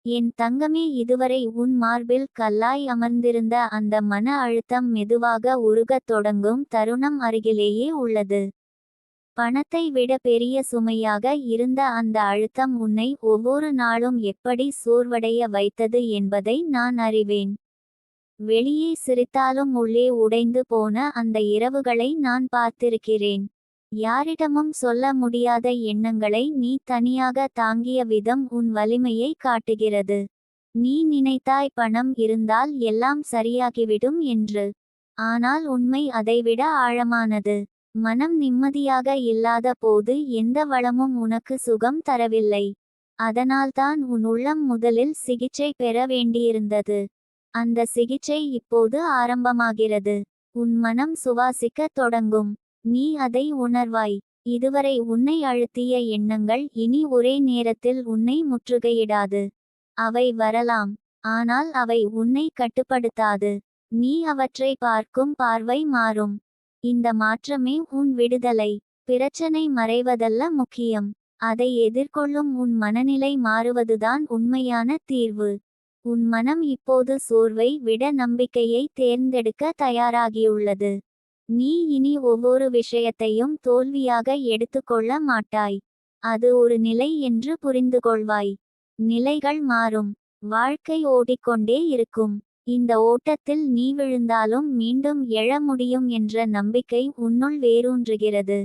என் தங்கமே, இதுவரை உன் மார்பில் கல்லாய் அமர்ந்திருந்த அந்த மன அழுத்தம் மெதுவாக உருகத் தொடங்கும் தருணம் அருகிலேயே உள்ளது. பணத்தை விட பெரிய சுமையாக இருந்த அந்த அழுத்தம் உன்னை ஒவ்வொரு நாளும் எப்படி சோர்வடைய வைத்தது என்பதை நான் அறிவேன். வெளியே சிரித்தாலும் உள்ளே உடைந்து போன அந்த இரவுகளை நான் பார்த்திருக்கிறேன். யாரிடமும் சொல்ல முடியாத எண்ணங்களை நீ தனியாக தாங்கிய விதம் உன் வலிமையை காட்டுகிறது. நீ நினைத்தாய் பணம் இருந்தால் எல்லாம் சரியாகிவிடும் என்று. ஆனால் உண்மை அதைவிட ஆழமானது. மனம் நிம்மதியாக இல்லாத போது எந்த வளமும் உனக்கு சுகம் தரவில்லை. அதனால்தான் உன் உள்ளம் முதலில் சிகிச்சை பெற வேண்டியிருந்தது. அந்த சிகிச்சை இப்போது ஆரம்பமாகிறது. உன் மனம் சுவாசிக்கத் தொடங்கும். நீ அதை உணர்வாய். இதுவரை உன்னை அழுத்திய எண்ணங்கள் இனி ஒரே நேரத்தில் உன்னை முற்றுகையிடாது. அவை வரலாம், ஆனால் அவை உன்னை கட்டுப்படுத்தாது. நீ அவற்றை பார்க்கும் பார்வை மாறும். இந்த மாற்றமே உன் விடுதலை. பிரச்சனை மறைவதல்ல முக்கியம், அதை எதிர்கொள்ளும் உன் மனநிலை மாறுவதுதான் உண்மையான தீர்வு. உன் மனம் இப்போது சோர்வை விட நம்பிக்கையை தேர்ந்தெடுக்க தயாராகியுள்ளது. நீ இனி ஒவ்வொரு விஷயத்தையும் தோல்வியாக எடுத்துக்கொள்ள மாட்டாய். அது ஒரு நிலை என்று புரிந்துகொள்வாய். நிலைகள் மாறும், வாழ்க்கை ஓடிக்கொண்டே இருக்கும். இந்த ஓட்டத்தில் நீ விழுந்தாலும் மீண்டும் எழ முடியும் என்ற நம்பிக்கை உன்னுள் வேரூன்றுகிறது.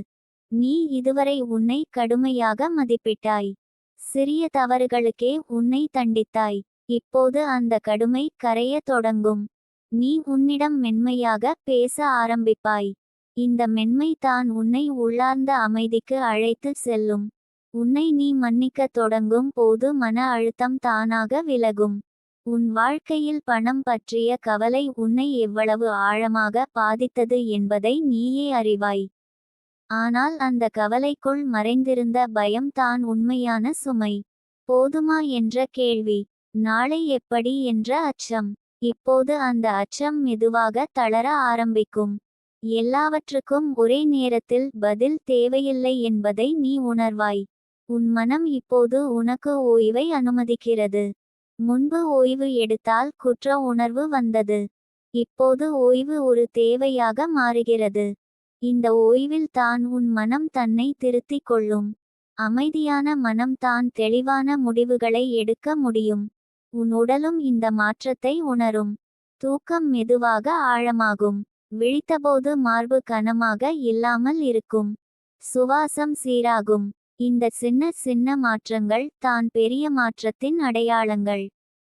நீ இதுவரை உன்னை கடுமையாக மதிப்பிட்டாய். சிறிய தவறுகளுக்கே உன்னை தண்டித்தாய். இப்போது அந்த கடுமை கரையத் தொடங்கும். நீ உன்னிடம் மென்மையாக பேச ஆரம்பிப்பாய். இந்த மென்மை தான் உன்னை உள்ளார்ந்த அமைதிக்கு அழைத்து செல்லும். உன்னை நீ மன்னிக்கத் தொடங்கும் போது மன அழுத்தம் தானாக விலகும். உன் வாழ்க்கையில் பணம் பற்றிய கவலை உன்னை எவ்வளவு ஆழமாக பாதித்தது என்பதை நீயே அறிவாய். ஆனால் அந்த கவலைக்குள் மறைந்திருந்த பயம் தான் உண்மையான சுமை. போதுமா என்ற கேள்வி, நாளை எப்படி என்ற அச்சம். இப்போது அந்த அச்சம் மெதுவாக தளர ஆரம்பிக்கும். எல்லாவற்றுக்கும் ஒரே நேரத்தில் பதில் தேவையில்லை என்பதை நீ உணர்வாய். உன் மனம் இப்போது உனக்கு ஓய்வை அனுமதிக்கிறது. முன்பு ஓய்வு எடுத்தால் குற்ற உணர்வு வந்தது. இப்போது ஓய்வு ஒரு தேவையாக மாறுகிறது. இந்த ஓய்வில் தான் உன் மனம் தன்னை திருத்திக் கொள்ளும். அமைதியான மனம் தான் தெளிவான முடிவுகளை எடுக்க முடியும். உன் உடலும் இந்த மாற்றத்தை உணரும். தூக்கம் மெதுவாக ஆழமாகும். விழித்தபோது மார்பு கனமாக இல்லாமல் இருக்கும். சுவாசம் சீராகும். இந்த சின்ன சின்ன மாற்றங்கள் தான் பெரிய மாற்றத்தின் அடையாளங்கள்.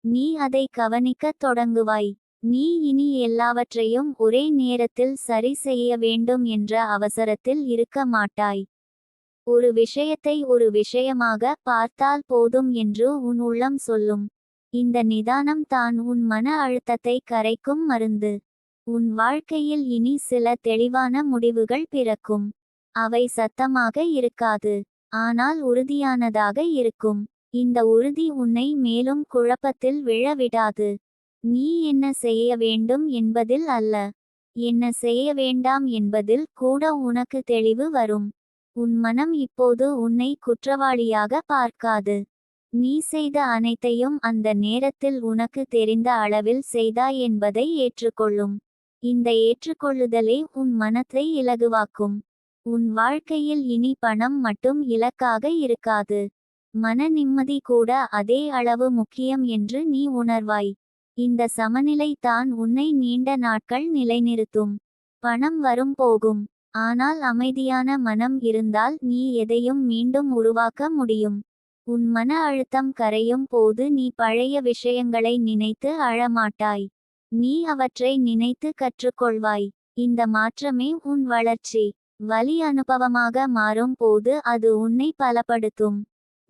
நீ அதை கவனிக்கத் தொடங்குவாய். நீ இனி எல்லாவற்றையும் ஒரே நேரத்தில் சரி செய்ய வேண்டும் என்ற அவசரத்தில் இருக்க மாட்டாய். ஒரு விஷயத்தை ஒரு விஷயமாக பார்த்தால் போதும் என்று உன் உள்ளம் சொல்லும். இந்த நிதானம் தான் உன் மன அழுத்தத்தை கரைக்கும் மருந்து. உன் வாழ்க்கையில் இனி சில தெளிவான முடிவுகள் பிறக்கும். அவை சத்தமாக இருக்காது, ஆனால் உறுதியானதாக இருக்கும். இந்த உறுதி உன்னை மேலும் குழப்பத்தில் விழ விடாது. நீ என்ன செய்ய வேண்டும் என்பதில் அல்ல, என்ன செய்ய வேண்டாம் என்பதில் கூட உனக்கு தெளிவு வரும். உன் மனம் இப்போது உன்னை குற்றவாளியாக பார்க்காது. நீ செய்த அனைத்தையும் அந்த நேரத்தில் உனக்கு தெரிந்த அளவில் செய்தாய் என்பதை ஏற்றுக்கொள்ளும். இந்த ஏற்றுக்கொள்ளுதலே உன் மனத்தை இலகுவாக்கும். உன் வாழ்க்கையில் இனி பணம் மட்டும் இலக்காக இருக்காது. மன நிம்மதி கூட அதே அளவு முக்கியம் என்று நீ உணர்வாய். இந்த சமநிலை தான் உன்னை நீண்ட நாட்கள் நிலைநிறுத்தும். பணம் வரும் போகும், ஆனால் அமைதியான மனம் இருந்தால் நீ எதையும் மீண்டும் உருவாக்க முடியும். உன் மன அழுத்தம் கரையும் போது நீ பழைய விஷயங்களை நினைத்து அழமாட்டாய். நீ அவற்றை நினைத்து கற்றுக்கொள்வாய். இந்த மாற்றமே உன் வளர்ச்சி. வலி அனுபவமாக மாறும் போது அது உன்னை பலப்படுத்தும்.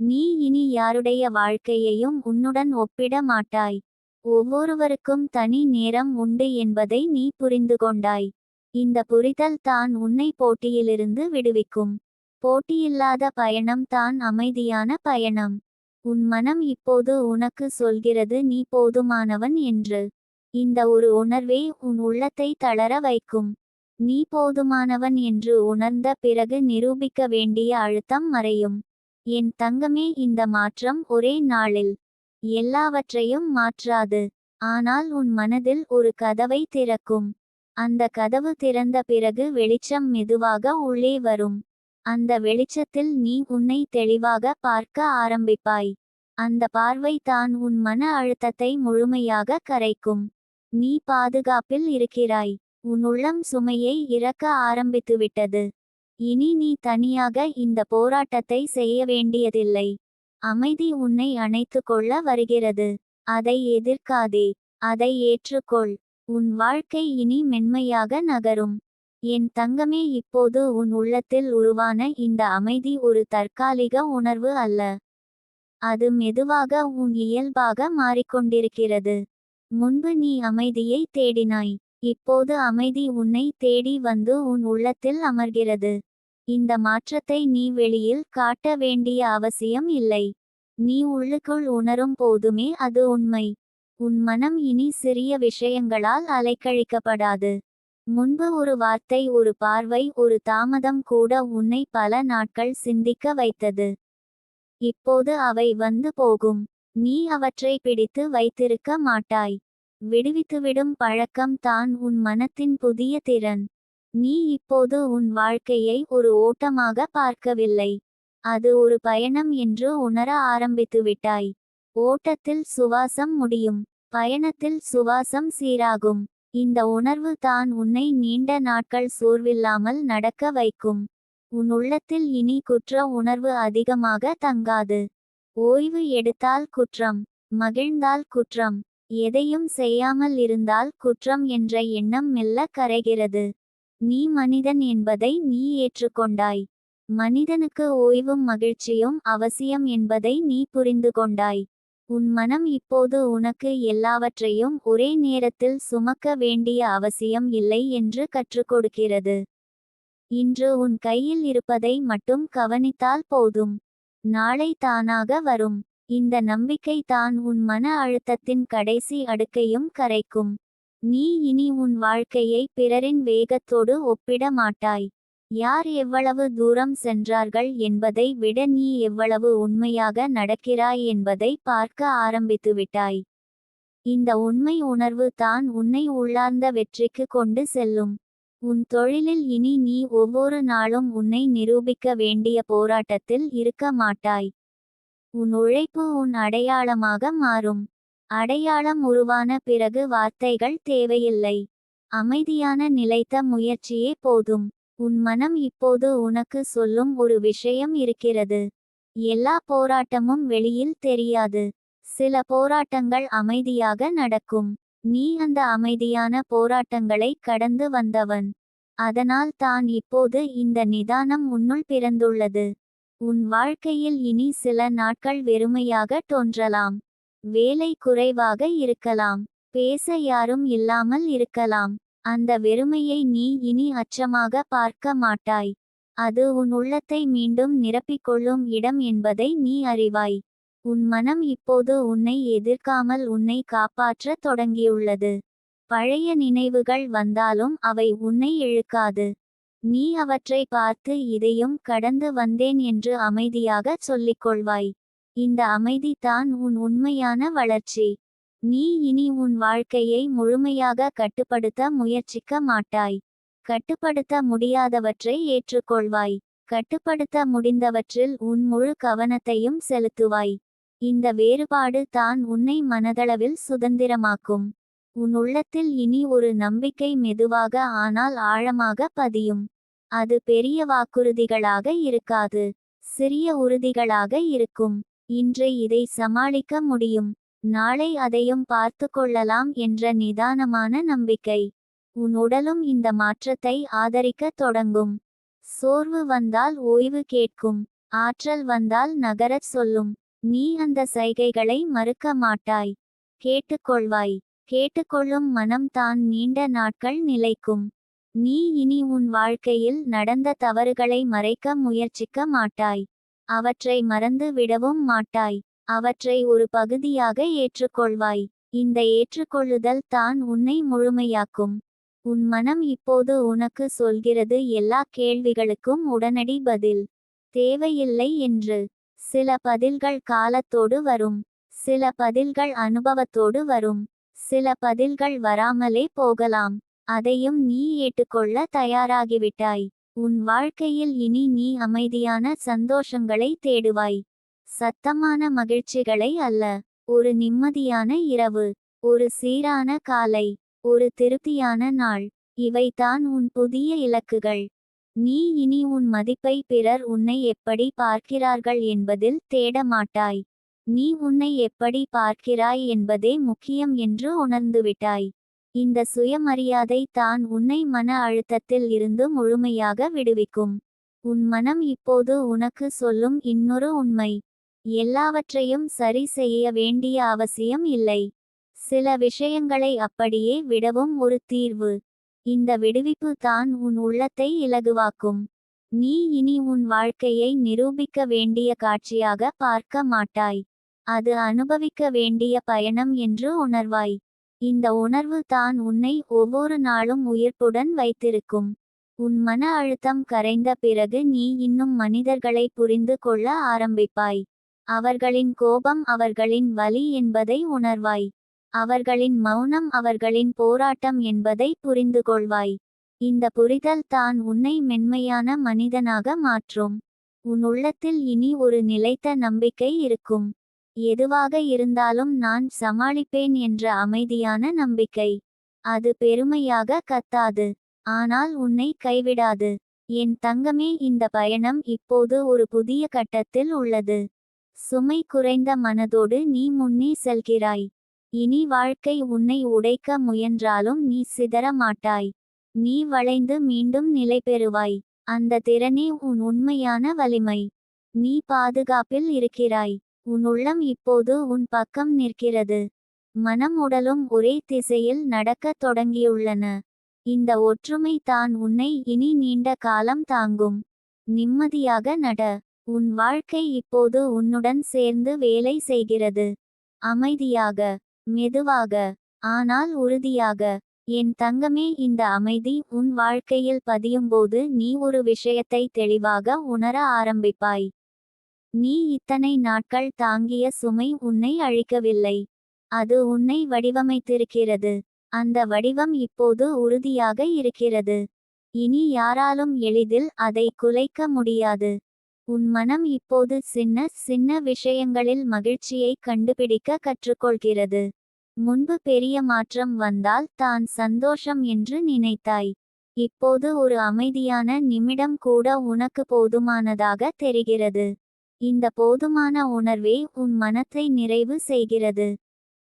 நீ இனி யாருடைய வாழ்க்கையையும் உன்னுடன் ஒப்பிட மாட்டாய். ஒவ்வொருவருக்கும் தனி நேரம் உண்டு என்பதை நீ புரிந்து கொண்டாய். இந்த புரிதல் தான் உன்னை போட்டியிலிருந்து விடுவிக்கும். போட்டியில்லாத பயணம் தான் அமைதியான பயணம். உன் மனம் இப்போது உனக்கு சொல்கிறது நீ போதுமானவன் என்று. இந்த ஒரு உணர்வே உன் உள்ளத்தை தளர வைக்கும். நீ போதுமானவன் என்று உணர்ந்த பிறகு நிரூபிக்க வேண்டிய அழுத்தம் மறையும். என் தங்கமே, இந்த மாற்றம் ஒரே நாளில், எல்லாவற்றையும் மாற்றாது. ஆனால் உன் மனதில் ஒரு கதவை திறக்கும். அந்த கதவு திறந்த பிறகு வெளிச்சம் மெதுவாக உள்ளே வரும். அந்த வெளிச்சத்தில் நீ உன்னை தெளிவாக பார்க்க ஆரம்பிப்பாய். அந்த பார்வை தான் உன் மன அழுத்தத்தை முழுமையாக கரைக்கும். நீ பாதுகாப்பில் இருக்கிறாய். உன் உள்ளம் சுமையை இறக்க ஆரம்பித்துவிட்டது. இனி நீ தனியாக இந்த போராட்டத்தை செய்ய வேண்டியதில்லை. அமைதி உன்னை அணைத்துக் கொள்ள வருகிறது. அதை எதிர்க்காதே, அதை ஏற்றுக்கொள். உன் வாழ்க்கை இனி மென்மையாக நகரும். என் தங்கமே, இப்போது உன் உள்ளத்தில் உருவான இந்த அமைதி ஒரு தற்காலிக உணர்வு அல்ல. அது மெதுவாக உன் இயல்பாக மாறிக்கொண்டிருக்கிறது. முன்பு நீ அமைதியை தேடினாய். இப்போது அமைதி உன்னை தேடி வந்து உன் உள்ளத்தில் அமர்கிறது. இந்த மாற்றத்தை நீ வெளியில் காட்ட வேண்டிய அவசியம் இல்லை. நீ உள்ளுக்குள் உணரும் போதுமே அது உண்மை. உன் மனம் இனி சிறிய விஷயங்களால் அலைக்கழிக்கப்படாது. முன்பு ஒரு வார்த்தை, ஒரு பார்வை, ஒரு தாமதம் கூட உன்னை பல நாட்கள் சிந்திக்க வைத்தது. இப்போது அவை வந்து போகும். நீ அவற்றை பிடித்து வைத்திருக்க மாட்டாய். விடுவித்துவிடும் பழக்கம் தான் உன் மனத்தின் புதிய திறன். நீ இப்போது உன் வாழ்க்கையை ஒரு ஓட்டமாக பார்க்கவில்லை. அது ஒரு பயணம் என்று உணர ஆரம்பித்துவிட்டாய். ஓட்டத்தில் சுவாசம் முடியும், பயணத்தில் சுவாசம் சீராகும். இந்த உணர்வு தான் உன்னை நீண்ட நாட்கள் சோர்வில்லாமல் நடக்க வைக்கும். உன் உள்ளத்தில் இனி குற்ற உணர்வு அதிகமாக தங்காது. ஓய்வு எடுத்தால் குற்றம், மகிழ்ந்தால் குற்றம், எதையும் செய்யாமல் இருந்தால் குற்றம் என்ற எண்ணம் மெல்ல கரைகிறது. நீ மனிதன் என்பதை நீ ஏற்றுக்கொண்டாய். மனிதனுக்கு ஓய்வும் மகிழ்ச்சியும் அவசியம் என்பதை நீ புரிந்து கொண்டாய். உன் மனம் இப்போது உனக்கு எல்லாவற்றையும் ஒரே நேரத்தில் சுமக்க வேண்டிய அவசியம் இல்லை என்று கற்றுக்கொடுக்கிறது. இன்று உன் கையில் இருப்பதை மட்டும் கவனித்தால் போதும். நாளை தானாக வரும். இந்த நம்பிக்கை தான் உன் மன அழுத்தத்தின் கடைசி அடுக்கையும் கரைக்கும். நீ இனி உன் வாழ்க்கையை பிறரின் வேகத்தோடு ஒப்பிட மாட்டாய். யார் எவ்வளவு தூரம் சென்றார்கள் என்பதை விட நீ எவ்வளவு உண்மையாக நடக்கிறாய் என்பதை பார்க்க ஆரம்பித்துவிட்டாய். இந்த உண்மை உணர்வு தான் உன்னை உள்ளார்ந்த வெற்றிக்கு கொண்டு செல்லும். உன் தொழிலில் இனி நீ ஒவ்வொரு நாளும் உன்னை நிரூபிக்க வேண்டிய போராட்டத்தில் இருக்க மாட்டாய். உன் உழைப்பு உன் அடையாளமாக மாறும். அடையாளம் உருவான பிறகு வார்த்தைகள் தேவையில்லை. அமைதியான நிலைத்த முயற்சியே போதும். உன் மனம் இப்போது உனக்கு சொல்லும் ஒரு விஷயம் இருக்கிறது. எல்லா போராட்டமும் வெளியில் தெரியாது. சில போராட்டங்கள் அமைதியாக நடக்கும். நீ அந்த அமைதியான போராட்டங்களை கடந்து வந்தவன். அதனால் தான் இப்போது இந்த நிதானம் உன்னுள் பிறந்துள்ளது. உன் வாழ்க்கையில் இனி சில நாட்கள் வெறுமையாக தோன்றலாம். வேலை குறைவாக இருக்கலாம். பேச யாரும் இல்லாமல் இருக்கலாம். அந்த வெறுமையை நீ இனி அச்சமாக பார்க்க மாட்டாய். அது உன் உள்ளத்தை மீண்டும் நிரப்பிக்கொள்ளும் இடம் என்பதை நீ அறிவாய். உன் மனம் இப்போது உன்னை எதிர்க்காமல் உன்னை காப்பாற்ற தொடங்கியுள்ளது. பழைய நினைவுகள் வந்தாலும் அவை உன்னை இழுக்காது. நீ அவற்றை பார்த்து இதையும் கடந்து வந்தேன் என்று அமைதியாக சொல்லிக்கொள்வாய். இந்த அமைதி தான் உன் உண்மையான வளர்ச்சி. நீ இனி உன் வாழ்க்கையை முழுமையாக கட்டுப்படுத்த முயற்சிக்க மாட்டாய். கட்டுப்படுத்த முடியாதவற்றை ஏற்றுக்கொள்வாய். கட்டுப்படுத்த முடிந்தவற்றில் உன் முழு கவனத்தையும் செலுத்துவாய். இந்த வேறுபாடு தான் உன்னை மனதளவில் சுதந்திரமாக்கும். உன் உள்ளத்தில் இனி ஒரு நம்பிக்கை மெதுவாக ஆனால் ஆழமாக பதியும். அது பெரிய வாக்குறுதிகளாக இருக்காது, சிறிய உறுதிகளாக இருக்கும். இன்று இதை சமாளிக்க முடியும், நாளை அதையும் பார்த்து கொள்ளலாம் என்ற நிதானமான நம்பிக்கை. உன் உடலும் இந்த மாற்றத்தை ஆதரிக்கத் தொடங்கும். சோர்வு வந்தால் ஓய்வு கேட்கும். ஆற்றல் வந்தால் நகரச் சொல்லும். நீ அந்த சைகைகளை மறுக்க மாட்டாய். கேட்டுக்கொள்வாய். கேட்டுக்கொள்ளும் மனம் தான் நீண்ட நாட்கள் நிலைக்கும். நீ இனி உன் வாழ்க்கையில் நடந்த தவறுகளை மறைக்க முயற்சிக்க மாட்டாய். அவற்றை மறந்து விடவும் மாட்டாய். அவற்றை ஒரு பகுதியாக ஏற்றுக்கொள்வாய். இந்த ஏற்றுக்கொள்ளுதல் தான் உன்னை முழுமையாக்கும். உன் மனம் இப்போது உனக்கு சொல்கிறது, எல்லா கேள்விகளுக்கும் உடனடி பதில் தேவையில்லை என்று. சில பதில்கள் காலத்தோடு வரும். சில பதில்கள் அனுபவத்தோடு வரும். சில பதில்கள் வராமலே போகலாம். அதையும் நீ ஏற்றுக்கொள்ள தயாராகிவிட்டாய். உன் வாழ்க்கையில் இனி நீ அமைதியான சந்தோஷங்களை தேடுவாய். சத்தமான மகிழ்ச்சிகளை அல்ல. ஒரு நிம்மதியான இரவு, ஒரு சீரான காலை, ஒரு திருப்தியான நாள். இவைதான் உன் புதிய இலக்குகள். நீ இனி உன் மதிப்பை பிறர் உன்னை எப்படி பார்க்கிறார்கள் என்பதில் தேட மாட்டாய். நீ உன்னை எப்படி பார்க்கிறாய் என்பதே முக்கியம் என்று உணர்ந்துவிட்டாய். இந்த சுயமரியாதை தான் உன்னை மன அழுத்தத்தில் இருந்து முழுமையாக விடுவிக்கும். உன் மனம் இப்போது உனக்கு சொல்லும் இன்னொரு உண்மை: எல்லாவற்றையும் சரி செய்ய வேண்டிய அவசியம் இல்லை. சில விஷயங்களை அப்படியே விடவும் ஒரு தீர்வு. இந்த விடுவிப்பு தான் உன் உள்ளத்தை இலகுவாக்கும். நீ இனி உன் வாழ்க்கையை நிரூபிக்க வேண்டிய காட்சியாக பார்க்க மாட்டாய். அது அனுபவிக்க வேண்டிய பயணம் என்று உணர்வாய். இந்த உணர்வு தான் உன்னை ஒவ்வொரு நாளும் உயிர்ப்புடன் வைத்திருக்கும். உன் மன அழுத்தம் கரைந்த பிறகு நீ இன்னும் மனிதர்களை புரிந்து கொள்ள ஆரம்பிப்பாய். அவர்களின் கோபம் அவர்களின் வலி என்பதை உணர்வாய். அவர்களின் மௌனம் அவர்களின் போராட்டம் என்பதை புரிந்துகொள்வாய். இந்த புரிதல் தான் உன்னை மென்மையான மனிதனாக மாற்றும். உன் உள்ளத்தில் இனி ஒரு நிலைத்த நம்பிக்கை இருக்கும். எதுவாக இருந்தாலும் நான் சமாளிப்பேன் என்ற அமைதியான நம்பிக்கை. அது பெருமையாக கத்தாது, ஆனால் உன்னை கைவிடாது. என் தங்கமே, இந்த பயணம் இப்போது ஒரு புதிய கட்டத்தில் உள்ளது. சுமை குறைந்த மனதோடு நீ முன்னே செல்கிறாய். இனி வாழ்க்கை உன்னை உடைக்க முயன்றாலும் நீ சிதற மாட்டாய். நீ வளைந்து மீண்டும் நிலை பெறுவாய். அந்த திறனே உன் உண்மையான வலிமை. நீ பாதுகாப்பில் இருக்கிறாய். உன் உள்ளம் இப்போது உன் பக்கம் நிற்கிறது. மனம் உடலும் ஒரே திசையில் நடக்கத் தொடங்கியுள்ளன. இந்த ஒற்றுமை தான் உன்னை இனி நீண்ட காலம் தாங்கும். நிம்மதியாக நட. உன் வாழ்க்கை இப்போது உன்னுடன் சேர்ந்து வேலை செய்கிறது. அமைதியாக, மெதுவாக, ஆனால் உறுதியாக. என் தங்கமே, இந்த அமைதி உன் வாழ்க்கையில் பதியும்போது நீ ஒரு விஷயத்தை தெளிவாக உணர ஆரம்பிப்பாய். நீ இத்தனை நாட்கள் தாங்கிய சுமை உன்னை அழிக்கவில்லை. அது உன்னை வடிவமைத்திருக்கிறது. அந்த வடிவம் இப்போது உறுதியாக இருக்கிறது. இனி யாராலும் எளிதில் அதை குலைக்க முடியாது. உன் மனம் இப்போது சின்ன சின்ன விஷயங்களில் மகிழ்ச்சியை கண்டுபிடிக்க கற்றுக்கொள்கிறது. முன்பு பெரிய மாற்றம் வந்தால் தான் சந்தோஷம் என்று நினைத்தாய். இப்போது ஒரு அமைதியான நிமிடம் கூட உனக்கு போதுமானதாக தெரிகிறது. இந்த போதுமான உணர்வே உன் மனத்தை நிறைவு செய்கிறது.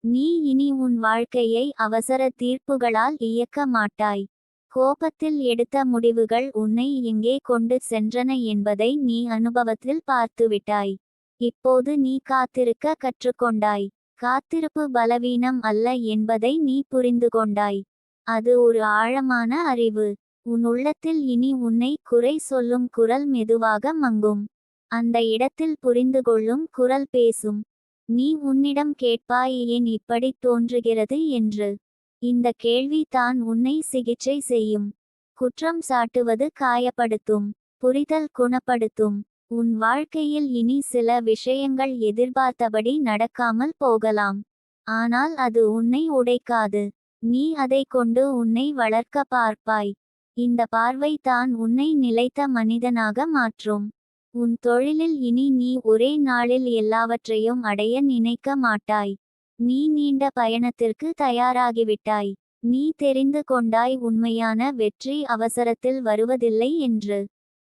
நீ இனி உன் வாழ்க்கையை அவசர தீர்ப்புகளால் இயக்க மாட்டாய். கோபத்தில் எடுத்த முடிவுகள் உன்னை எங்கே கொண்டு சென்றன என்பதை நீ அனுபவத்தில் பார்த்துவிட்டாய். இப்போது நீ காத்திருக்க கற்றுக்கொண்டாய். காத்திருப்பு பலவீனம் அல்ல என்பதை நீ புரிந்து கொண்டாய். அது ஒரு ஆழமான அறிவு. உன் உள்ளத்தில் இனி உன்னை குறை சொல்லும் குரல் மெதுவாக மங்கும். அந்த இடத்தில் புரிந்துகொள்ளும் குரல் பேசும். நீ உன்னிடம் கேட்பாய், ஏன் இப்படி தோன்றுகிறது என்று. இந்த கேள்வி தான் உன்னை சிகிச்சை செய்யும். குற்றம் சாட்டுவது காயப்படுத்தும். புரிதல் குணப்படுத்தும். உன் வாழ்க்கையில் இனி சில விஷயங்கள் எதிர்பார்த்தபடி நடக்காமல் போகலாம். ஆனால் அது உன்னை உடைக்காது. நீ அதை கொண்டு உன்னை வளர்க்க பார்ப்பாய். இந்த பார்வை தான் உன்னை நிலைத்த மனிதனாக மாற்றும். உன் தொழிலில் இனி நீ ஒரே நாளில் எல்லாவற்றையும் அடைய நினைக்க மாட்டாய். நீ நீண்ட பயணத்திற்கு தயாராகிவிட்டாய். நீ தெரிந்து கொண்டாய், உண்மையான வெற்றி அவசரத்தில் வருவதில்லை என்று.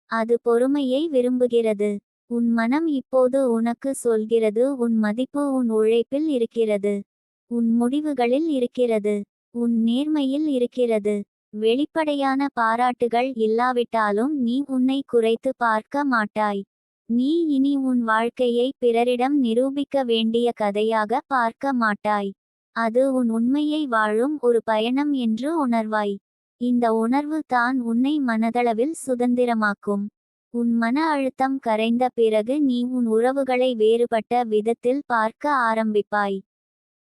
அது பொறுமையை விரும்புகிறது. உன் மனம் இப்போது உனக்கு சொல்கிறது, உன் மதிப்பு உன் உழைப்பில் இருக்கிறது. உன் முடிவுகளில் இருக்கிறது. உன் நேர்மையில் இருக்கிறது. வெளிப்படையான பாராட்டுகள் இல்லாவிட்டாலும் நீ உன்னை குறைத்து பார்க்க மாட்டாய். நீ இனி உன் வாழ்க்கையை பிறரிடம் நிரூபிக்க வேண்டிய கதையாக பார்க்க மாட்டாய். அது உன் உண்மையை வாழும் ஒரு பயணம் என்று உணர்வாய். இந்த உணர்வு தான் உன்னை மனதளவில் சுதந்திரமாக்கும். உன் மன அழுத்தம் கரைந்த பிறகு நீ உன் உறவுகளை வேறுபட்ட விதத்தில் பார்க்க ஆரம்பிப்பாய்.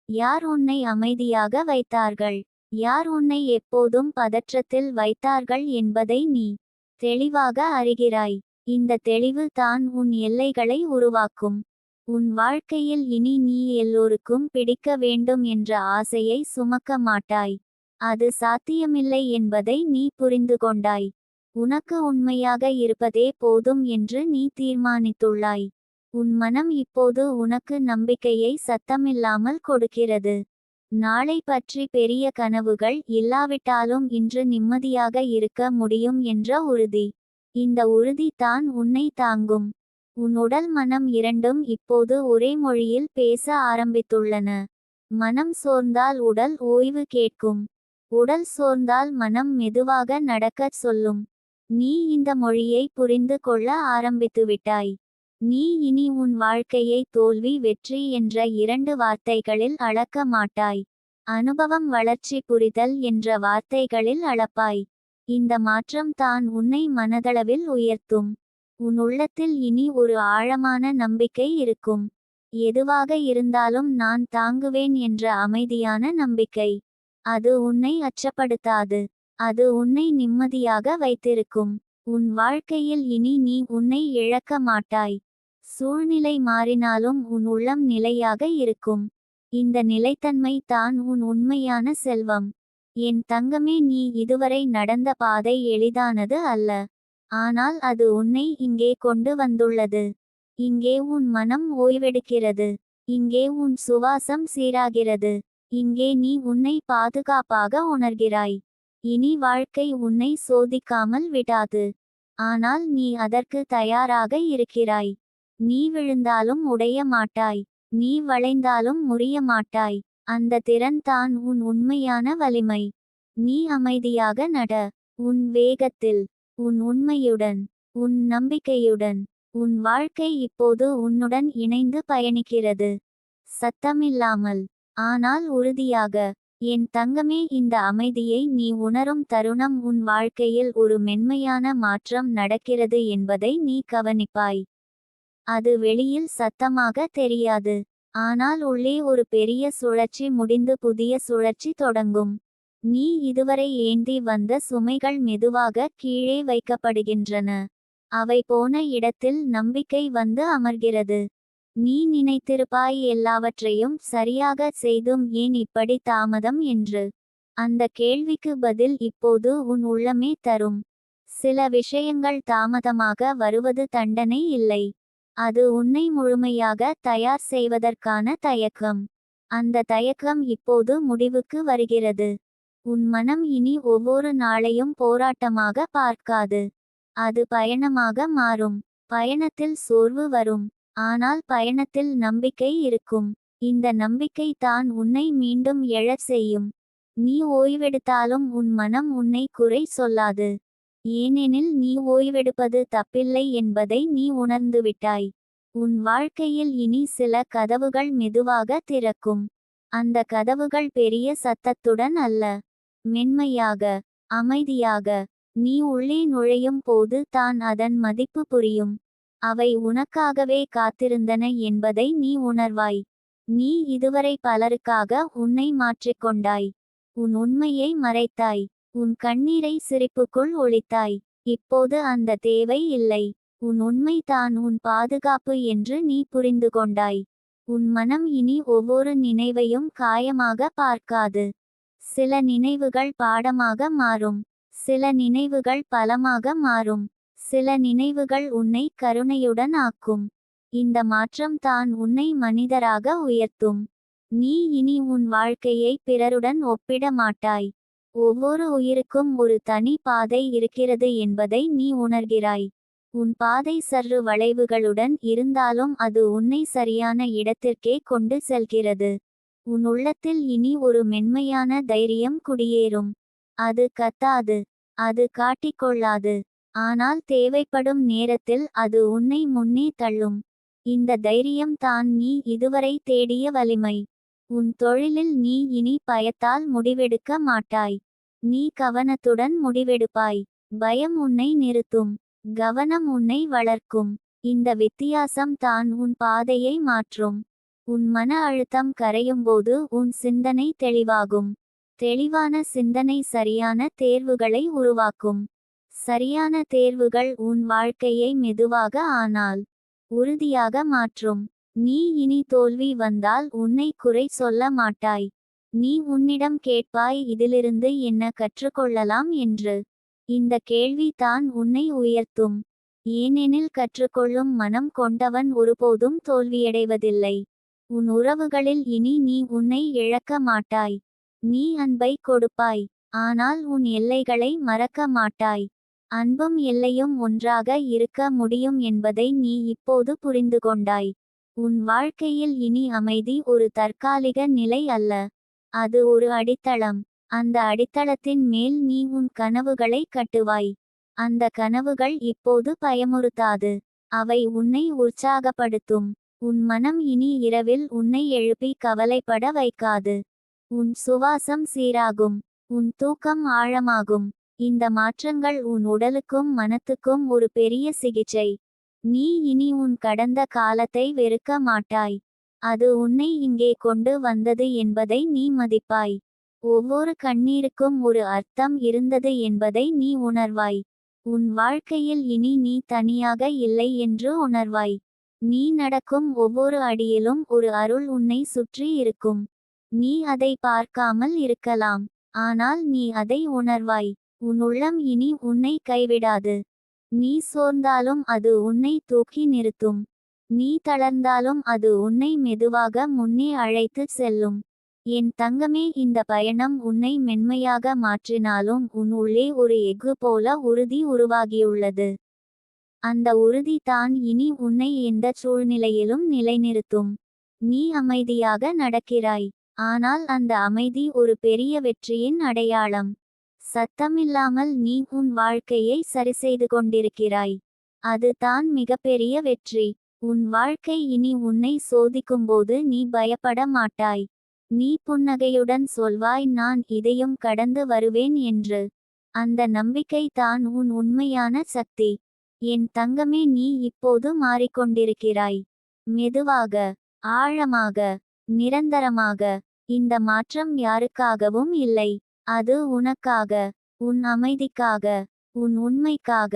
யார் உன்னை அமைதியாக வைத்தார்கள், யார் உன்னை எப்போதும் பதற்றத்தில் வைத்தார்கள் என்பதை நீ தெளிவாக அறிகிறாய். இந்த தெளிவு தான் உன் எல்லைகளை உருவாக்கும். உன் வாழ்க்கையில் இனி நீ எல்லோருக்கும் பிடிக்க வேண்டும் என்ற ஆசையை சுமக்க மாட்டாய். அது சாத்தியமில்லை என்பதை நீ புரிந்து கொண்டாய். உனக்கு உண்மையாக இருப்பதே போதும் என்று நீ தீர்மானித்துள்ளாய். உன் மனம் இப்போது உனக்கு நம்பிக்கையை சத்தமில்லாமல் கொடுக்கிறது. நாளை பற்றி பெரிய கனவுகள் இல்லாவிட்டாலும் இன்று நிம்மதியாக இருக்க முடியும் என்ற உறுதி. இந்த உறுதி தான் உன்னை தாங்கும். உன் உடல் மனம் இரண்டும் இப்போது ஒரே மொழியில் பேச ஆரம்பித்துள்ளன. மனம் சோர்ந்தால் உடல் ஓய்வு கேட்கும். உடல் சோர்ந்தால் மனம் மெதுவாக நடக்கச் சொல்லும். நீ இந்த மொழியை புரிந்து கொள்ள ஆரம்பித்துவிட்டாய். நீ இனி உன் வாழ்க்கையை தோல்வி வெற்றி என்ற 2 வார்த்தைகளில் அளக்க மாட்டாய். அனுபவம் வளர்ச்சி புரிதல் என்ற வார்த்தைகளில் அளப்பாய். இந்த மாற்றம் தான் உன்னை மனதளவில் உயர்த்தும். உன் உள்ளத்தில் இனி ஒரு ஆழமான நம்பிக்கை இருக்கும். எதுவாக இருந்தாலும் நான் தாங்குவேன் என்ற அமைதியான நம்பிக்கை. அது உன்னை அச்சப்படுத்தாது. அது உன்னை நிம்மதியாக வைத்திருக்கும். உன் வாழ்க்கையில் இனி நீ உன்னை இழக்க மாட்டாய். சூழ்நிலை மாறினாலும் உன் உள்ளம் நிலையாக இருக்கும். இந்த நிலைத்தன்மை தான் உன் உண்மையான செல்வம். என் தங்கமே, நீ இதுவரை நடந்த பாதை எளிதானது அல்ல. ஆனால் அது உன்னை இங்கே கொண்டு வந்துள்ளது. இங்கே உன் மனம் ஓய்வெடுக்கிறது. இங்கே உன் சுவாசம் சீராகிறது. இங்கே நீ உன்னை பாதுகாப்பாக உணர்கிறாய். இனி வாழ்க்கை உன்னை சோதிக்காமல் விடாது. ஆனால் நீ அதற்கு தயாராக இருக்கிறாய். நீ விழுந்தாலும் உடைய மாட்டாய். நீ வளைந்தாலும் முறிய மாட்டாய். அந்த திறன் தான் உன் உண்மையான வலிமை. நீ அமைதியாக நட. உன் வேகத்தில், உன் உண்மையுடன், உன் நம்பிக்கையுடன். உன் வாழ்க்கை இப்போது உன்னுடன் இணைந்து பயணிக்கிறது. சத்தமில்லாமல், ஆனால் உறுதியாக. என் தங்கமே, இந்த அமைதியை நீ உணரும் தருணம் உன் வாழ்க்கையில் ஒரு மென்மையான மாற்றம் நடக்கிறது என்பதை நீ கவனிப்பாய். அது வெளியில் சத்தமாக தெரியாது. ஆனால் உள்ளே ஒரு பெரிய சுழற்சி முடிந்து புதிய சுழற்சி தொடங்கும். நீ இதுவரை ஏந்தி வந்த சுமைகள் மெதுவாக கீழே வைக்கப்படுகின்றன. அவை போன இடத்தில் நம்பிக்கை வந்து அமர்கிறது. நீ நினைத்திருப்பாய், எல்லாவற்றையும் சரியாக செய்தும் ஏன் இப்படி தாமதம் என்று. அந்த கேள்விக்கு பதில் இப்போது உன் உள்ளமே தரும். சில விஷயங்கள் தாமதமாக வருவது தண்டனை இல்லை. அது உன்னை முழுமையாக தயார் செய்வதற்கான தயக்கம். அந்த தயக்கம் இப்போது முடிவுக்கு வருகிறது. உன் மனம் இனி ஒவ்வொரு நாளையும் போராட்டமாக பார்க்காது. அது பயணமாக மாறும். பயணத்தில் சோர்வு வரும். ஆனால் பயணத்தில் நம்பிக்கை இருக்கும். இந்த நம்பிக்கை தான் உன்னை மீண்டும் எழச் செய்யும். நீ ஓய்வெடுத்தாலும் உன் மனம் உன்னை குறை சொல்லாது. ஏனெனில் நீ ஓய்வெடுப்பது தப்பில்லை என்பதை நீ உணர்ந்துவிட்டாய். உன் வாழ்க்கையில் இனி சில கதவுகள் மெதுவாக திறக்கும். அந்த கதவுகள் பெரிய சத்தத்துடன் அல்ல, மென்மையாக, அமைதியாக. நீ உள்ளே நுழையும் போது தான் அதன் மதிப்பு புரியும். அவை உனக்காகவே காத்திருந்தன என்பதை நீ உணர்வாய். நீ இதுவரை பலருக்காக உன்னை மாற்றிக்கொண்டாய். உன் உண்மையை மறைத்தாய். உன் கண்ணீரை சிரிப்புக்குள் ஒளித்தாய். இப்போது அந்த தேவை இல்லை. உன் உண்மை தான் உன் பாதுகாப்பு என்று நீ புரிந்து கொண்டாய். உன் மனம் இனி ஒவ்வொரு நினைவையும் காயமாக பார்க்காது. சில நினைவுகள் பாடமாக மாறும். சில நினைவுகள் பலமாக மாறும். சில நினைவுகள் உன்னை கருணையுடன் ஆக்கும். இந்த மாற்றம் தான் உன்னை மனிதராக உயர்த்தும். நீ இனி உன் வாழ்க்கையை பிறருடன் ஒப்பிட மாட்டாய். ஒவ்வொரு உயிருக்கும் ஒரு தனி பாதை இருக்கிறது என்பதை நீ உணர்கிறாய். உன் பாதை சற்று வளைவுகளுடன் இருந்தாலும் அது உன்னை சரியான இடத்திற்கே கொண்டு செல்கிறது. உன் உள்ளத்தில் இனி ஒரு மென்மையான தைரியம் குடியேறும். அது கத்தாது. அது காட்டிக்கொள்ளாது. ஆனால் தேவைப்படும் நேரத்தில் அது உன்னை முன்னே தள்ளும். இந்த தைரியம் தான் நீ இதுவரை தேடிய வலிமை. உன் தொழிலில் நீ இனி பயத்தால் முடிவெடுக்க மாட்டாய். நீ கவனத்துடன் முடிவெடுப்பாய். பயம் உன்னை நிறுத்தும். கவனம் உன்னை வளர்க்கும். இந்த வித்தியாசம் தான் உன் பாதையை மாற்றும். உன் மன அழுத்தம் கரையும்போது உன் சிந்தனை தெளிவாகும். தெளிவான சிந்தனை சரியான தேர்வுகளை உருவாக்கும். சரியான தேர்வுகள் உன் வாழ்க்கையை மெதுவாக ஆனால் உறுதியாக மாற்றும். நீ இனி தோல்வி வந்தால் உன்னை குறை சொல்ல மாட்டாய். நீ உன்னிடம் கேட்பாய், இதிலிருந்து என்ன கற்றுக்கொள்ளலாம் என்று. இந்த கேள்வி தான் உன்னை உயர்த்தும். ஏனெனில் கற்றுக்கொள்ளும் மனம் கொண்டவன் ஒருபோதும் தோல்வியடைவதில்லை. உன் உறவுகளில் இனி நீ உன்னை இழக்க மாட்டாய். நீ அன்பை கொடுப்பாய், ஆனால் உன் எல்லைகளை மறக்க மாட்டாய். அன்பும் எல்லையும் ஒன்றாக இருக்க முடியும் என்பதை நீ இப்போது புரிந்துகொண்டாய். உன் வாழ்க்கையில் இனி அமைதி ஒரு தற்காலிக நிலை அல்ல, அது ஒரு அடித்தளம். அந்த அடித்தளத்தின் மேல் நீ உன் கனவுகளை கட்டுவாய். அந்த கனவுகள் இப்போது பயமுறுத்தாது, அவை உன்னை உற்சாகப்படுத்தும். உன் மனம் இனி இரவில் உன்னை எழுப்பி கவலைப்பட வைக்காது. உன் சுவாசம் சீராகும், உன் தூக்கம் ஆழமாகும். இந்த மாற்றங்கள் உன் உடலுக்கும் மனத்துக்கும் ஒரு பெரிய சிகிச்சை. நீ இனி உன் கடந்த காலத்தை வெறுக்க மாட்டாய். அது உன்னை இங்கே கொண்டு வந்தது என்பதை நீ மதிப்பாய். ஒவ்வொரு கண்ணீருக்கும் ஒரு அர்த்தம் இருந்தது என்பதை நீ உணர்வாய். உன் வாழ்க்கையில் இனி நீ தனியாக இல்லை என்று உணர்வாய். நீ நடக்கும் ஒவ்வொரு அடியிலும் ஒரு அருள் உன்னை சுற்றி இருக்கும். நீ அதை பார்க்காமல் இருக்கலாம், ஆனால் நீ அதை உணர்வாய். உன் உள்ளம் இனி உன்னை கைவிடாது. நீ சோர்ந்தாலும் அது உன்னை தூக்கி நிறுத்தும். நீ தளர்ந்தாலும் அது உன்னை மெதுவாக முன்னே அழைத்து செல்லும். என் தங்கமே, இந்த பயணம் உன்னை மென்மையாக மாற்றினாலும் உன் உள்ளே ஒரு எஃகு போல உறுதி உருவாகியுள்ளது. அந்த உறுதி தான் இனி உன்னை எந்த சூழ்நிலையிலும் நிலைநிறுத்தும். நீ அமைதியாக நடக்கிறாய், ஆனால் அந்த அமைதி ஒரு பெரிய வெற்றியின் அடையாளம். சத்தமில்லாமல் நீ உன் வாழ்க்கையை சரிசெய்து கொண்டிருக்கிறாய். அது தான் மிகப்பெரிய வெற்றி. உன் வாழ்க்கை இனி உன்னை சோதிக்கும்போது நீ பயப்பட மாட்டாய். நீ புன்னகையுடன் சொல்வாய், நான் இதையும் கடந்து வருவேன் என்று. அந்த நம்பிக்கை தான் உன் உண்மையான சக்தி. என் தங்கமே, நீ இப்போது மாறிக்கொண்டிருக்கிறாய். மெதுவாக, ஆழமாக, நிரந்தரமாக. இந்த மாற்றம் யாருக்காகவும் இல்லை, அது உனக்காக, உன் அமைதிக்காக, உன் உண்மைக்காக.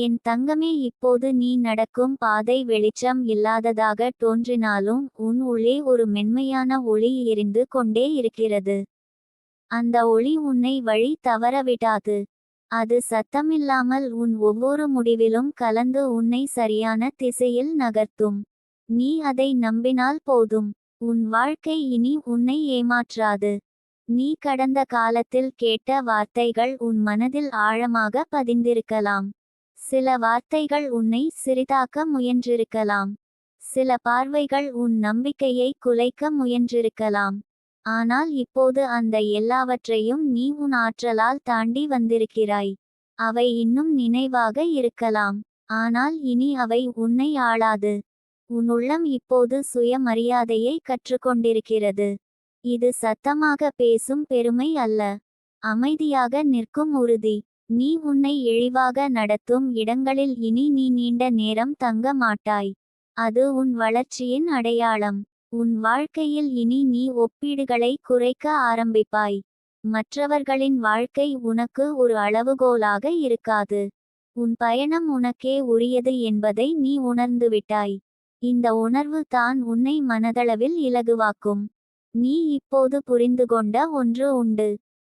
என் தங்கமே, இப்போது நீ நடக்கும் பாதை வெளிச்சம் இல்லாததாக தோன்றினாலும் உன் உள்ளே ஒரு மென்மையான ஒளி எரிந்து கொண்டே இருக்கிறது. அந்த ஒளி உன்னை வழி தவறவிடாது. அது சத்தமில்லாமல் உன் ஒவ்வொரு முடிவிலும் கலந்து உன்னை சரியான திசையில் நகர்த்தும். நீ அதை நம்பினால் போதும். உன் வாழ்க்கை இனி உன்னை ஏமாற்றாது. நீ கடந்த காலத்தில் கேட்ட வார்த்தைகள் உன் மனதில் ஆழமாக பதிந்திருக்கலாம். சில வார்த்தைகள் உன்னை சிறிதாக்க முயன்றிருக்கலாம். சில பார்வைகள் உன் நம்பிக்கையை குலைக்க முயன்றிருக்கலாம். ஆனால் இப்போது அந்த எல்லாவற்றையும் நீ உன் ஆற்றலால் தாண்டி வந்திருக்கிறாய். அவை இன்னும் நினைவாக இருக்கலாம், ஆனால் இனி அவை உன்னை ஆளாது. உன் உள்ளம் இப்போது சுயமரியாதையை கற்றுக்கொண்டிருக்கிறது. இது சத்தமாக பேசும் பெருமை அல்ல, அமைதியாக நிற்கும் உறுதி. நீ உன்னை இழிவாக நடத்தும் இடங்களில் இனி நீ நீண்ட நேரம் தங்க மாட்டாய். அது உன் வளர்ச்சியின் அடையாளம். உன் வாழ்க்கையில் இனி நீ ஒப்பீடுகளை குறைக்க ஆரம்பிப்பாய். மற்றவர்களின் வாழ்க்கை உனக்கு ஒரு அளவுகோலாக இருக்காது. உன் பயணம் உனக்கே உரியது என்பதை நீ உணர்ந்துவிட்டாய். இந்த உணர்வு தான் உன்னை மனதளவில் இலகுவாக்கும். நீ இப்போது புரிந்துகொண்ட ஒன்று உண்டு.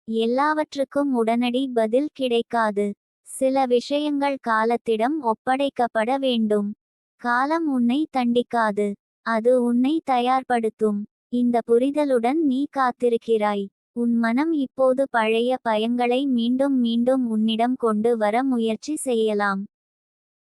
எல்லாவற்றுக்கும் உடனடி பதில் கிடைக்காது. சில விஷயங்கள் காலத்திடம் ஒப்படைக்கப்பட வேண்டும். காலம் உன்னை தண்டிக்காது, அது உன்னை தயார்படுத்தும். இந்த புரிதலுடன் நீ காத்திருக்கிறாய். உன் மனம் இப்போது பழைய பயங்களை மீண்டும் மீண்டும் உன்னிடம் கொண்டு வர முயற்சி செய்யலாம்.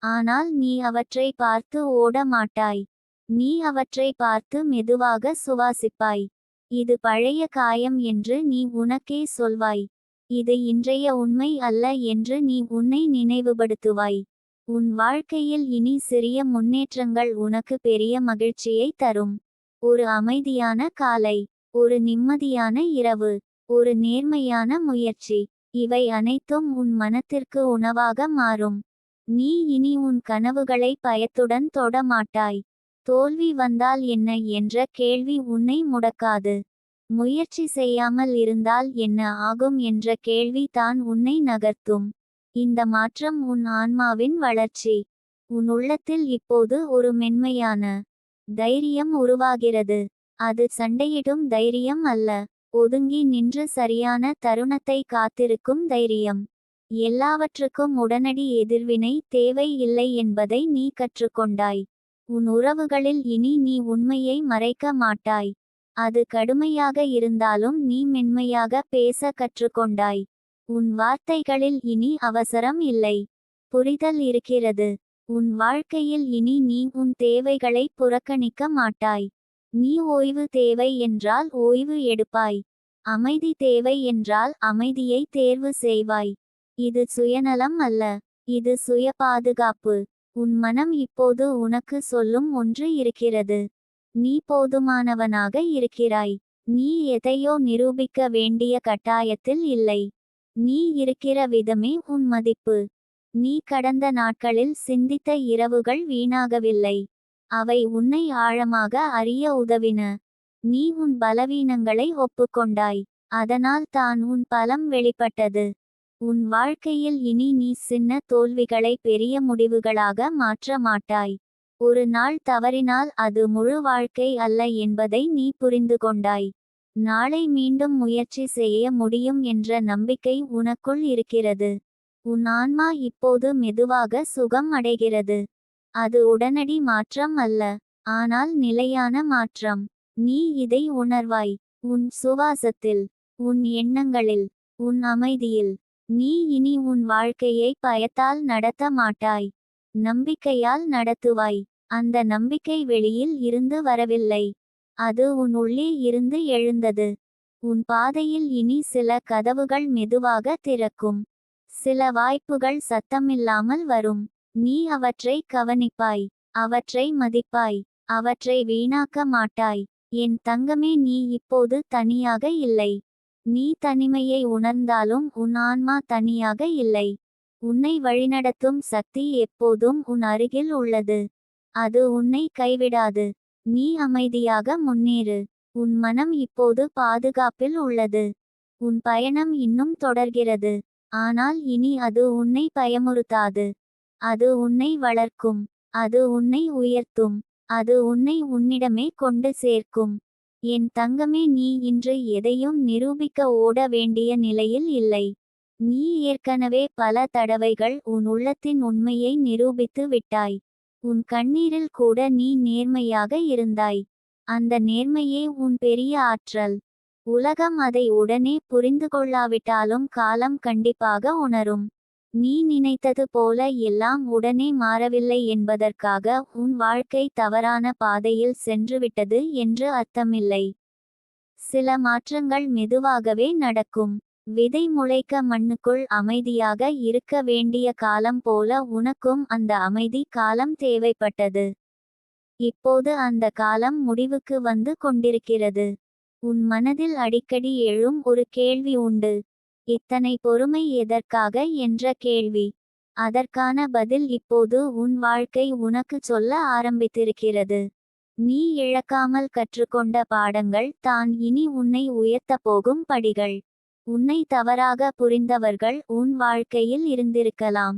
ஆனால் நீ அவற்றை பார்த்து ஓட மாட்டாய். நீ அவற்றை பார்த்து மெதுவாக சுவாசிப்பாய். இது பழைய காயம் என்று நீ உனக்கே சொல்வாய். இது இன்றைய உண்மை அல்ல என்று நீ உன்னை நினைவுபடுத்துவாய். உன் வாழ்க்கையில் இனி சிறிய முன்னேற்றங்கள் உனக்கு பெரிய மகிழ்ச்சியை தரும். ஒரு அமைதியான காலை, ஒரு நிம்மதியான இரவு, ஒரு நேர்மையான முயற்சி, இவை அனைத்தும் உன் மனத்திற்கு உணவாக மாறும். நீ இனி உன் கனவுகளை பயத்துடன் தொட மாட்டாய். தோல்வி வந்தால் என்ன என்ற கேள்வி உன்னை முடக்காது. முயற்சி செய்யாமல் இருந்தால் என்ன ஆகும் என்ற கேள்வி தான் உன்னை நகர்த்தும். இந்த மாற்றம் உன் ஆன்மாவின் வளர்ச்சி. உன் உள்ளத்தில் இப்போது ஒரு மென்மையான, தைரியம் உருவாகிறது. அது சண்டையிடும் தைரியம் அல்ல. ஒதுங்கி நின்று சரியான தருணத்தை காத்திருக்கும் தைரியம். எல்லாவற்றுக்கும் உடனடி எதிர்வினை தேவை இல்லை என்பதை நீ கற்றுக்கொண்டாய். உன் உறவுகளில் இனி நீ உண்மையை மறைக்க மாட்டாய். அது கடுமையாக இருந்தாலும் நீ மென்மையாக பேச கற்றுக்கொண்டாய். உன் வார்த்தைகளில் இனி அவசரம் இல்லை. புரிதல் இருக்கிறது. உன் வாழ்க்கையில் இனி நீ உன் தேவைகளை புறக்கணிக்க மாட்டாய். நீ ஓய்வு தேவை என்றால் ஓய்வு எடுப்பாய். அமைதி தேவை என்றால் அமைதியை தேர்வு செய்வாய். இது சுயநலம் அல்ல. இது சுய பாதுகாப்பு. உன் மனம் இப்போது உனக்கு சொல்லும் ஒன்று இருக்கிறது. நீ போதுமானவனாக இருக்கிறாய். நீ எதையோ நிரூபிக்க வேண்டிய கட்டாயத்தில் இல்லை. நீ இருக்கிற விதமே உன் மதிப்பு. நீ கடந்த நாட்களில் சிந்தித்த இரவுகள் வீணாகவில்லை. அவை உன்னை ஆழமாக அறிய உதவின. நீ உன் பலவீனங்களை ஒப்புக்கொண்டாய். அதனால் தான் உன் பலம் வெளிப்பட்டது. உன் வாழ்க்கையில் இனி நீ சின்ன தோல்விகளை பெரிய முடிவுகளாக மாற்ற மாட்டாய். ஒரு நாள் தவறினால் அது முழு வாழ்க்கை அல்ல என்பதை நீ புரிந்து கொண்டாய். நாளை மீண்டும் முயற்சி செய்ய முடியும் என்ற நம்பிக்கை உனக்குள் இருக்கிறது. உன் ஆன்மா இப்போது மெதுவாக சுகம் அடைகிறது. அது உடனடி மாற்றம் அல்ல, ஆனால் நிலையான மாற்றம். நீ இதை உணர்வாய். உன் சுவாசத்தில், உன் எண்ணங்களில், உன் அமைதியில். நீ இனி உன் வாழ்க்கையை பயத்தால் நடத்த மாட்டாய். நம்பிக்கையால் நடத்துவாய். அந்த நம்பிக்கை வெளியில் இருந்து வரவில்லை. அது உன் உள்ளே இருந்து எழுந்தது. உன் பாதையில் இனி சில கதவுகள் மெதுவாக திறக்கும். சில வாய்ப்புகள் சத்தமில்லாமல் வரும். நீ அவற்றை கவனிப்பாய். அவற்றை மதிப்பாய். அவற்றை வீணாக்க மாட்டாய். என் தங்கமே, நீ இப்போது தனியாக இல்லை. நீ தனிமையை உணர்ந்தாலும் உன் ஆன்மா தனியாக இல்லை. உன்னை வழிநடத்தும் சக்தி எப்போதும் உன் அருகில் உள்ளது. அது உன்னை கைவிடாது. நீ அமைதியாக முன்னேறு. உன் மனம் இப்போது பாதுகாப்பில் உள்ளது. உன் பயணம் இன்னும் தொடர்கிறது. ஆனால் இனி அது உன்னை பயமுறுத்தாது. அது உன்னை வளர்க்கும். அது உன்னை உயர்த்தும். அது உன்னை உன்னிடமே கொண்டு சேர்க்கும். என் தங்கமே, நீ இன்று எதையும் நிரூபிக்க ஓட வேண்டிய நிலையில் இல்லை. நீ ஏற்கனவே பல தடவைகள் உன் உள்ளத்தின் உண்மையை நிரூபித்து விட்டாய். உன் கண்ணீரில் கூட நீ நேர்மையாக இருந்தாய். அந்த நேர்மையே உன் பெரிய ஆற்றல். உலகம் அதை உடனே புரிந்து கொள்ளாவிட்டாலும் காலம் கண்டிப்பாக உணரும். நீ நினைத்தது போல எல்லாம் உடனே மாறவில்லை என்பதற்காக உன் வாழ்க்கை தவறான பாதையில் சென்றுவிட்டது என்று அர்த்தமில்லை. சில மாற்றங்கள் மெதுவாகவே நடக்கும். விதை முளைக்க மண்ணுக்குள் அமைதியாக இருக்க வேண்டிய காலம் போல உனக்கும் அந்த அமைதி காலம் தேவைப்பட்டது. இப்போது அந்த காலம் முடிவுக்கு வந்து கொண்டிருக்கிறது. உன் மனதில் அடிக்கடி எழும் ஒரு கேள்வி உண்டு. இத்தனை பொறுமை எதற்காக என்ற கேள்வி. அதற்கான பதில் இப்போது உன் வாழ்க்கை உனக்கு சொல்ல ஆரம்பித்திருக்கிறது. நீ இழக்காமல் கற்றுக்கொண்ட பாடங்கள் தான் இனி உன்னை உயர்த்தப் போகும் படிகள். உன்னை தவறாக புரிந்தவர்கள் உன் வாழ்க்கையில் இருந்திருக்கலாம்.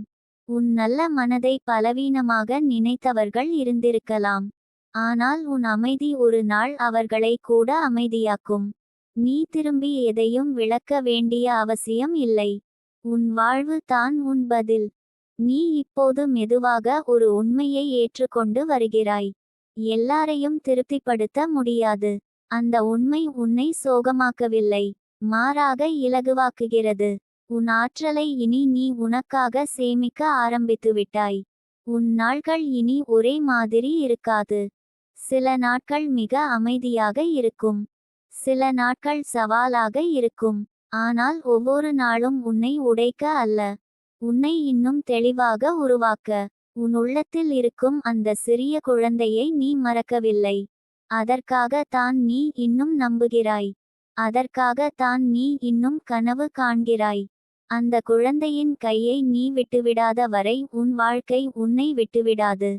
உன் நல்ல மனதை பலவீனமாக நினைத்தவர்கள் இருந்திருக்கலாம். ஆனால் உன் அமைதி ஒரு நாள் அவர்களை கூட அமைதியாக்கும். நீ திரும்பி எதையும் விளக்க வேண்டிய அவசியம் இல்லை. உன் வாழ்வு தான் உன் பதில். நீ இப்போது மெதுவாக ஒரு உண்மையை ஏற்றுக்கொண்டு வருகிறாய். எல்லாரையும் திருப்திப்படுத்த முடியாது. அந்த உண்மை உன்னை சோகமாக்கவில்லை, மாறாக இலகுவாக்குகிறது. உன் ஆற்றலை இனி நீ உனக்காக சேமிக்க ஆரம்பித்துவிட்டாய். உன் நாட்கள் இனி ஒரே மாதிரி இருக்காது. சில நாட்கள் மிக அமைதியாக இருக்கும். சில நாட்கள் சவாலாக இருக்கும். ஆனால் ஒவ்வொரு நாளும் உன்னை உடைக்க அல்ல, உன்னை இன்னும் தெளிவாக உருவாக்க. உன் உள்ளத்தில் இருக்கும் அந்த சிறிய குழந்தையை நீ மறக்கவில்லை. அதற்காக தான் நீ இன்னும் நம்புகிறாய். அதற்காக தான் நீ இன்னும் கனவு காண்கிறாய். அந்த குழந்தையின் கையை நீ விட்டுவிடாத வரை உன் வாழ்க்கை உன்னை விட்டுவிடாது.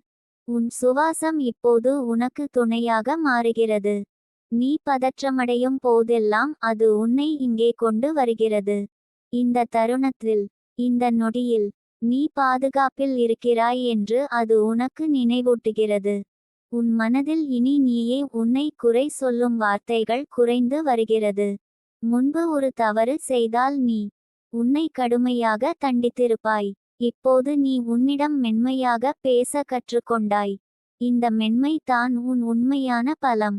உன் சுவாசம் இப்போது உனக்கு துணையாக மாறுகிறது. நீ பதற்றமடையும் போதெல்லாம் அது உன்னை இங்கே கொண்டு வருகிறது. இந்த தருணத்தில், இந்த நொடியில், நீ பாதுகாப்பில் இருக்கிறாய் என்று அது உனக்கு நினைவூட்டுகிறது. உன் மனதில் இனி நீயே உன்னை குறை சொல்லும் வார்த்தைகள் குறைந்து வருகிறது. முன்பு ஒரு தவறு செய்தால் நீ உன்னை கடுமையாக தண்டித்திருப்பாய். இப்போது நீ உன்னிடம் மென்மையாக பேச கற்றுக்கொண்டாய். இந்த மென்மை தான் உன் உண்மையான பலம்.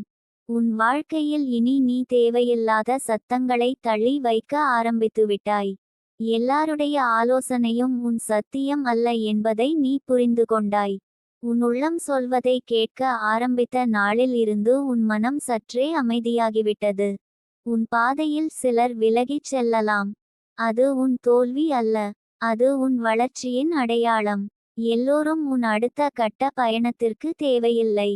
உன் வாழ்க்கையில் இனி நீ தேவையில்லாத சத்தங்களை தள்ளி வைக்க ஆரம்பித்துவிட்டாய். எல்லாருடைய ஆலோசனையும் உன் சத்தியம் அல்ல என்பதை நீ புரிந்து கொண்டாய். உன் உள்ளம் சொல்வதை கேட்க ஆரம்பித்த நாளில் இருந்து உன் மனம் சற்றே அமைதியாகிவிட்டது. உன் பாதையில் சிலர் விலகிச் செல்லலாம். அது உன் தோல்வி அல்ல, அது உன் வளர்ச்சியின் அடையாளம். எல்லோரும் உன் அடுத்த கட்ட பயணத்திற்கு தேவையில்லை.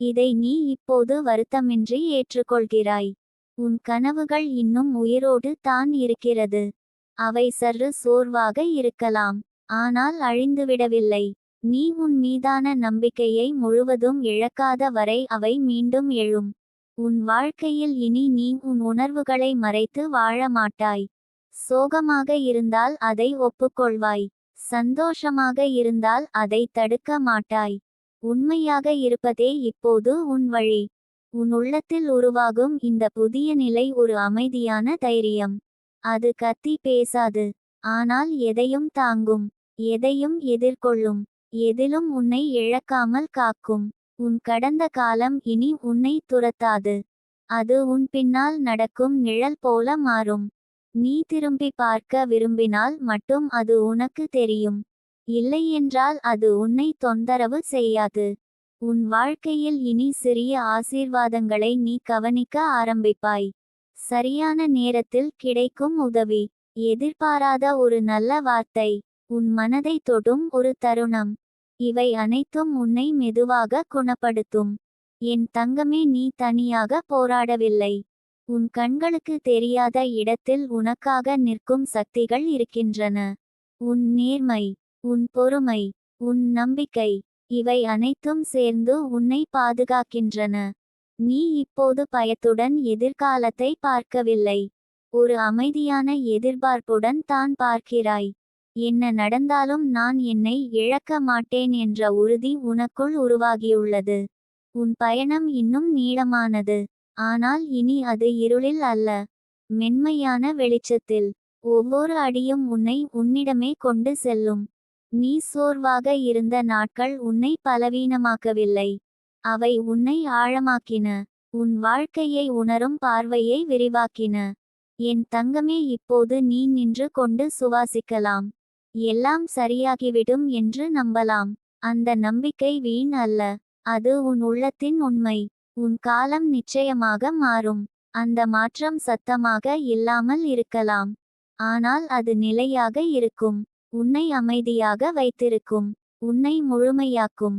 இதை நீ இப்போது வருத்தமின்றி ஏற்றுக்கொள்கிறாய். உன் கனவுகள் இன்னும் உயிரோடு தான் இருக்கிறது. அவை சற்று சோர்வாக இருக்கலாம், ஆனால் அழிந்துவிடவில்லை. நீ உன் மீதான நம்பிக்கையை முழுவதும் இழக்காத வரை அவை மீண்டும் எழும். உன் வாழ்க்கையில் இனி நீ உன் உணர்வுகளை மறைத்து வாழ மாட்டாய். சோகமாக இருந்தால் அதை ஒப்புக்கொள்வாய். சந்தோஷமாக இருந்தால் அதை தடுக்க மாட்டாய். உண்மையாக இருப்பதே இப்போது உன் வழி. உன் உள்ளத்தில் உருவாகும் இந்த புதிய நிலை ஒரு அமைதியான தைரியம். அது கத்தி பேசாது, ஆனால் எதையும் தாங்கும், எதையும் எதிர்கொள்ளும், எதிலும் உன்னை இழக்காமல் காக்கும். உன் கடந்த காலம் இனி உன்னை துரத்தாது. அது உன் பின்னால் நடக்கும் நிழல் போல மாறும். நீ திரும்பி பார்க்க விரும்பினால் மட்டும் அது உனக்கு தெரியும். இல்லையென்றால் அது உன்னை தொந்தரவு செய்யாது. உன் வாழ்க்கையில் இனி சிறிய ஆசீர்வாதங்களை நீ கவனிக்க ஆரம்பிப்பாய். சரியான நேரத்தில் கிடைக்கும் உதவி, எதிர்பாராத ஒரு நல்ல வார்த்தை, உன் மனதை தொடும் ஒரு தருணம். இவை அனைத்தும் உன்னை மெதுவாக குணப்படுத்தும். என் தங்கமே, நீ தனியாக போராடவில்லை. உன் கண்களுக்கு தெரியாத இடத்தில் உனக்காக நிற்கும் சக்திகள் இருக்கின்றன. உன் நேர்மை, உன் பொறுமை, உன் நம்பிக்கை, இவை அனைத்தும் சேர்ந்து உன்னை பாதுகாக்கின்றன. நீ இப்போது பயத்துடன் எதிர்காலத்தை பார்க்கவில்லை. ஒரு அமைதியான எதிர்பார்ப்புடன் தான் பார்க்கிறாய். என்ன நடந்தாலும் நான் என்னை இழக்க மாட்டேன் என்ற உறுதி உனக்குள் உருவாகியுள்ளது. உன் பயணம் இன்னும் நீளமானது, ஆனால் இனி அது இருளில் அல்ல, மென்மையான வெளிச்சத்தில். ஒவ்வொரு அடியும் உன்னை உன்னிடமே கொண்டு செல்லும். நீ சோர்வாக இருந்த நாட்கள் உன்னை பலவீனமாக்கவில்லை, அவை உன்னை ஆழமாக்கின. உன் வாழ்க்கையை உணரும் பார்வையை விரிவாக்கின. என் தங்கமே, இப்போது நீ நின்று கொண்டு சுவாசிக்கலாம். எல்லாம் சரியாகிவிடும் என்று நம்பலாம். அந்த நம்பிக்கை வீண் அல்ல, அது உன் உள்ளத்தின் உண்மை. உன் காலம் நிச்சயமாக மாறும். அந்த மாற்றம் சத்தமாக இல்லாமல் இருக்கலாம், ஆனால் அது நிலையாக இருக்கும். உன்னை அமைதியாக வைத்திருக்கும், உன்னை முழுமையாக்கும்.